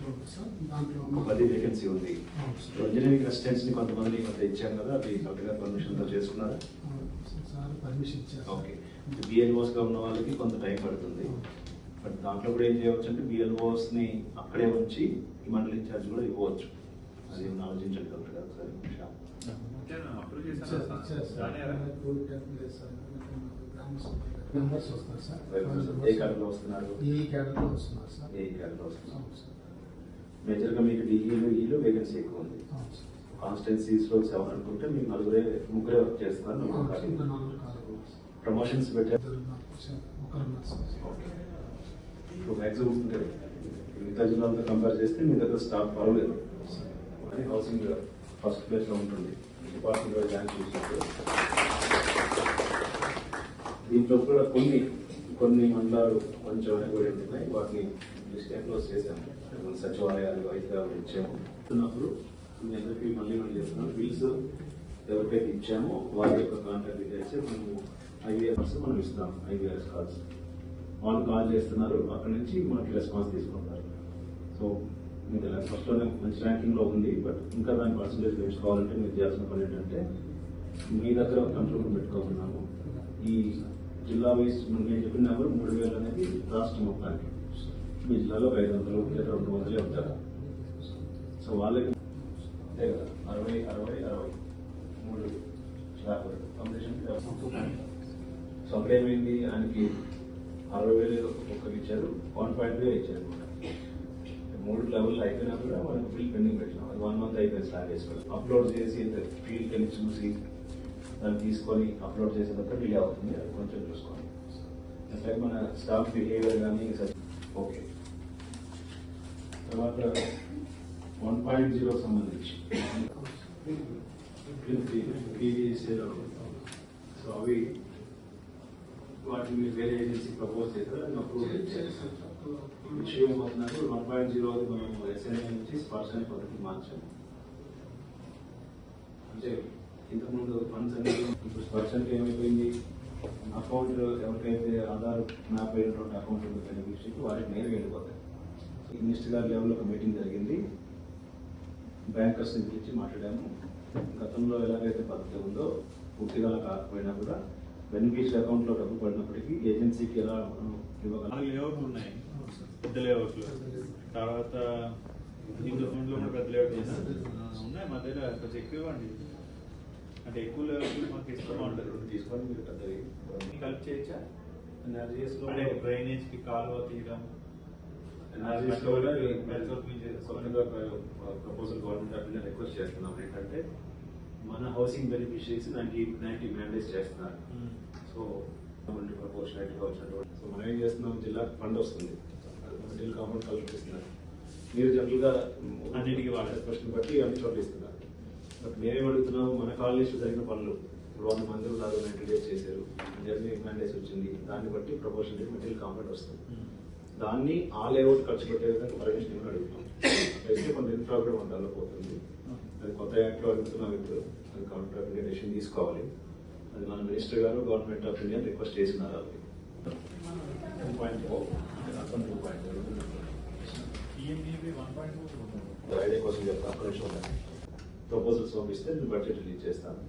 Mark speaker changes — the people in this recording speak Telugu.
Speaker 1: 10 వేకెన్సీ ఉంది. ఇంజనీరింగ్ అసిస్టెంట్స్ ని కొంతమంది ఇచ్చాం కదా, అది కరెక్ట్గా పర్మిషన్ తో చేసుకున్నారా? ఓకే. బిఎల్ఓస్ గా ఉన్న వాళ్ళకి కొంత టైం పడుతుంది. బట్ దాంట్లో కూడా ఏం చేయవచ్చు అంటే బిఎల్ఓస్ ని అక్కడే ఉంచి ఈ మండలి ఇన్ఛార్జ్ కూడా ఇవ్వచ్చు. అది ఆలోచించండి కరెక్ట్ కదా సార్. ఏ కేటర్లో వస్తున్నారు? మేజర్ గా మీకు డిఈలు వేకెన్సీ ఎక్కువ ఉంది. కాన్స్టిట్యున్సీస్ లో 7 అనుకుంటే మీకు ముగ్గురే వర్క్ చేస్తున్నారు. ప్రమోషన్స్ పెట్టారు. మ్యాక్సిమం మిగతా జిల్లాలతో కంపేర్ చేస్తే మీ దగ్గర స్టాఫ్ పర్వాలేదు. కానీ హౌసింగ్ ఫస్ట్ ప్లేస్ లో ఉంటుంది డిపార్ట్మెంట్ వైజ్ ర్యాంక్ చూసినప్పుడు. దీంట్లో కూడా కొన్ని మండలాలు కొంచెం వెనకబడి ఉంటున్నాయి. వాటిని క్లోజ్ చేశాము. సచివాలయాలు వైద్యాలు ఇచ్చాము. మీ అందరికీ మళ్ళీ చేస్తున్నాం. బిల్స్ ఎవరికైతే ఇచ్చామో వారి యొక్క కాంటాక్ట్ డీటెయిల్స్ మనము ఐవీఆర్స్ మనం ఇస్తున్నాం. ఐవీఆర్ఎస్ కాల్స్ వాళ్ళు కాల్ చేస్తున్నారు, అక్కడ నుంచి మనకి రెస్పాన్స్ తీసుకుంటారు. సో మీకు ఫస్ట్ లోనే మంచి ర్యాంకింగ్ లో ఉంది. బట్ ఇంకా దాని పర్సంటేజ్ పెంచుకోవాలంటే మీరు చేయాల్సిన పని ఏంటంటే మీ దగ్గర కంట్రోల్ రూమ్ పెట్టుకోతున్నాము. ఈ జిల్లా వైజ్ నేను చెప్పిన నెంబర్ 3000 అనేది రాష్ట్రం మొత్తానికి. మీ జిల్లాలో 500 లేదా 200 ఉంటారు. సో వాళ్ళకి అంతే కదా, 60 3 కాంపిటీషన్. సో అక్కడేమైంది, ఆయనకి 60,000 ఒక్కరికి ఇచ్చారు, 1.5 ఇచ్చారు. 3 లెవెల్ అయిపోయినా కూడా మనకు బిల్ పెండింగ్ పెట్టినాం. అది 1 మంత్ అయిపోయింది స్టార్ట్ చేసుకోవాలి. అప్లోడ్ చేసి ఫీల్డ్కి వెళ్ళి చూసి దాన్ని తీసుకొని అప్లోడ్ చేసేటప్పుడు డిలే అవుతుంది. అది కొంచెం చూసుకోండి. అట్లాగే మన స్టాఫ్ బిహేవియర్ కానీ ఓకే. తర్వాత 1.0 సంబంధించి సో అవి వాటిని మీరు వేరే ఏజెన్సీ ప్రపోజ్ చేస్తారు. అప్రూవ్ విషయం ఏమవుతున్నారు, 1.0 మనం ఎస్ఎన్ఐ నుంచి స్పర్శన పద్ధతికి మార్చాము. అంటే ఇంతకుముందు ఫండ్స్ అనేది ఇప్పుడు స్పర్శనకి ఏమైపోయింది, అకౌంట్ ఎవరికైతే ఆధార్ మ్యాప్ అయినటువంటి అకౌంట్ ఉందో బెనిఫిషరీకి వారికి నేరుగా వెళ్ళిపోతాయి. మినిస్టర్ గారి లెవెల్లో ఒక మీటింగ్ జరిగింది. బ్యాంకర్స్ని పిలిచి మాట్లాడాము. గతంలో ఎలాగైతే పద్ధతి ఉందో పూర్తిగా కాకపోయినా కూడా బెనిఫిషరీ అకౌంట్ లో డబ్బు పడినప్పటికీ ఏజెన్సీకి ఎలా ఇవ్వగలం.
Speaker 2: లేఅవుట్లు ఉన్నాయి, పెద్ద లేఅవుట్లు. తర్వాత ఇంట్లో పెద్ద లేఅవుట్ ఉన్నాయి. మా దగ్గర కొంచెం ఎక్కువ ఇవ్వండి, అంటే ఎక్కువ లేఅవుట్లు మాకు ఇష్టం ఉంటుంది.
Speaker 1: తీసుకొని మీరు పెద్దవి
Speaker 2: కలిపి చేయొచ్చా?
Speaker 1: ఎన్ఆర్జీఎస్ లో
Speaker 2: డ్రైనేజ్ కి కాలువ తీయడం,
Speaker 1: ఎన్ఆర్జీఎస్ లో కూడా proposal government of India request చేస్తున్నాం. ఏంటంటే మన హౌసింగ్ బెనిఫిషరీస్ 90 మ్యాండేట్స్ చేస్తున్నారు. సో ప్రపోర్షనల్ గా వచ్చినటువంటి సో మనం ఏం చేస్తున్నాం, జిల్లాకు ఫండ్ వస్తుంది, మిడిల్ కాంపౌండ్ కల్పిస్తున్నారు. మీరు జనరల్ గా అన్నిటికీ వాళ్ళ క్వశ్చన్ బట్టి అన్ని చోట్ల ఇస్తున్నారు. బట్ మేమేం అడుగుతున్నాము, మన కాలనీస్ జరిగిన పనులు ఇప్పుడు 100 మంది ఉన్నారు, 90 డేస్ చేశారు, జర్నీ మ్యాండేట్స్ వచ్చింది, దాన్ని బట్టి ప్రపోర్షనల్ మిడిల్ కాంపౌండ్ వస్తుంది. దాన్ని ఆ లేఅవుట్ ఖర్చు పెట్టే విధంగా పర్మిషన్ అడుగుతాం. అయితే కొంత ఇన్ఫ్రా కూడా మన డెవలప్ అవుతుంది. అది కొత్త యాక్ట్లో అడుగుతున్నాం. ఇప్పుడు అది గవర్నమెంట్ ఆఫ్ ఇండియా డెసిషన్ తీసుకోవాలి. అది మన మినిస్టర్ గారు గవర్నమెంట్ ఆఫ్ ఇండియా రిక్వెస్ట్ చేసినారు. అది 2.4 ఐడియా కోసం చెప్తాను. ప్రపోజల్స్ పంపిస్తే నేను బడ్జెట్ రిలీజ్ చేస్తాను.